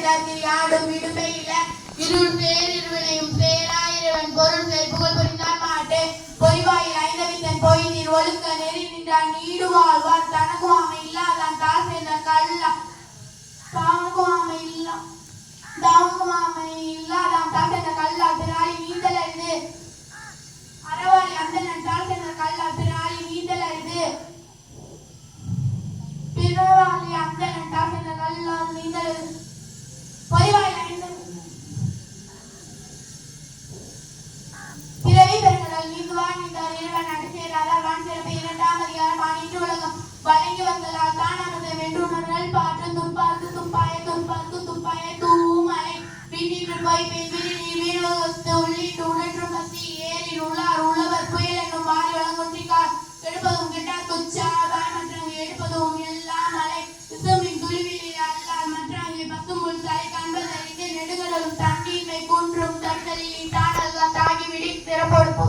தற்கு யாடும் விடுமையில இருள் பேரிருவினையும் பேராயிரவன் பொருள் பேர் புகழ் புரிந்தார் மாட்டு பொய்வாயில் ஐந்தவித்தன் பொய் நீர் ஒழுக்க நெறி நின்றான் நீடுவாழ்வார் தனக்குவாமை இல்லாதான் தாழ் சேர்ந்த கல்லா தாங்குவாமை இல்லாதான் தாழ் சேர்ந்த கல்லா பிறாளி நீந்தல் அறிது அறவாளி அந்தனன் தாழ் சேர்ந்த கல்லா பிறாளி நீந்தல் அறிது பிறவாளி அந்தனன் தாழ் சேர்ந்த கல்லா நீந்தல் அறிது பொய்வாயில் பிறவி பெருங்கடல் நீந்துவான் நீந்தார் இறைவன் அடிசேராதார் வான் சிறப்பு இரண்டாம் அதிகாரம் ஆணிட்டு உலகம் வழங்கி வந்ததால் தான் நமது வென்றுணர்கள் பாற்று துப்பார்க்கு துப்பாய துப்பார்க்கு துப்பாய தூமலை பின்னிட்டு போய் பெண்பிரி நீர் வீணத்து உள்ளிட்டு உணற்றும் பசி ஏறின் உள்ளார் உள்ளவர் புயல் என்னும் வாரி வழங்குன்றிக்கார் எடுப்பதும் கெட்டார் துச்சாதார் மற்றவங்க எடுப்பதும் எல்லாம் மலை விசுமின் துளிவில் அல்லால் மற்றவங்க பசும்புல் தலை கண்பதறிந்து நெடுகடலும் தண்ணீரை குன்றும் தட்டலில் தானல்தான் தாகி விடி திறப்பொடுப்பு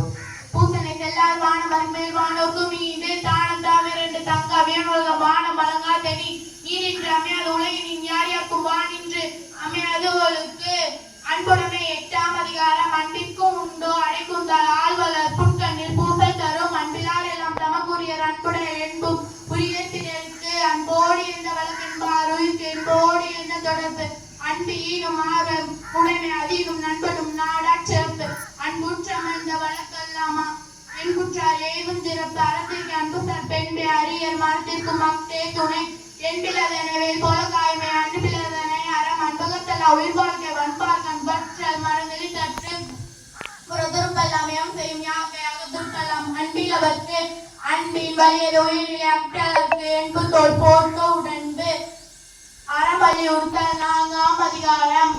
பூசனை செல்லார் வானவர் மேல் வானோக்கு மீது தானம் தாவிரண்டு தங்க அவியனுலக வானம் வழங்கா தெனி நீரின்று அமையாது உலகினின் யாரியாக்கும் வானின்று அமையாதவர்களுக்கு அன்புடைமை எட்டாம் அதிகாரம் அன்பிற்கும் உண்டோ அடைக்குந்தால் ஆழ்வலர் புட்கண்ணில் பூசல் தரும் அன்பிலார் எல்லாம் தமக்குரியர் அன்புடைய என்பும் புரியத்தினருக்கு அன்போடு இருந்த வழக்கென்பார் உயிர்க்கு என்போடு இருந்த தொடர்பு அன்பு ஈனும் ஆர்வம் உடைமை அதிகம் நண்பனும் நாடாச் சிறப்பு அன்புற்றமர்ந்த வழக்கல்லாமா என்புற்றார் ஏவும் சிறப்பு அறத்திற்கு அன்புசார் பெண்பை அரியர் மரத்திற்கும் மக்தே துணை என்பிலதனை போல காய்மை அன்புபிலதனை அறம் அன்பகத்தல்லா உயிர் வாழ்க்கை வன்பார் கண்பற்றல் மரங்களில் தற்று புறதுருப்பெல்லாம் செய்யும் யாக்கையாக துருப்பெல்லாம் அன்பிலவர்க்கு அன்பின் வலியது உயிரிலே அக்டலர்க்கு என்பு தோல் போர்க்க உடன்பு அறம்பலி உறுத்தல் நான்காம் அதிகாரம்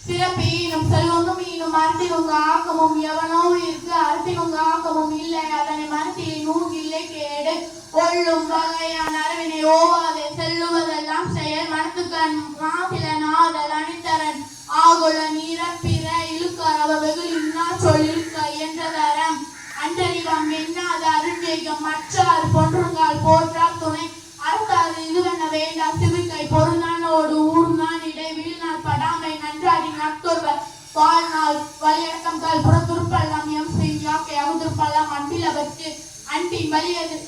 சிறப்பீனும் செல்வமும் ஈனும் மருந்தினுங்க ஆக்கமும் எவனோ இருக்கு அரசினுங்க ஆக்கமும் இல்லை அதனை மருந்தில் நூங்கில்லை கேடு ஒள்ளும் வகையான அறிவினை ஓவாதே செல்லுவதெல்லாம் செயல் மனத்துக்கண் மாசிலனாதல் அணித்தரன் ஆகுல நீரப்பிற இழுக்கரவ வெகுலின்னா சொல்லிருக்க என்றதரம் அன்றறிவம் எண்ணாத அருஞ்செய்கம் மற்றார் பொன்றுங்கால் போற்றார் துணை அறுத்தாது இதுவென்ன வேண்டா சிவிக்கை பொருளானோடு ஊர்ந்தான் இடை வீழ்நாள் படாமை நன்றாடி நட்பொருவர் வாழ்நாள் வலியடக்கம் கால் புறத்துருப்பெல்லாம் எம் செய்யாக்கை அகுதிருப்பெல்லாம் அன்பில் அவருக்கு அன்பின் வலியது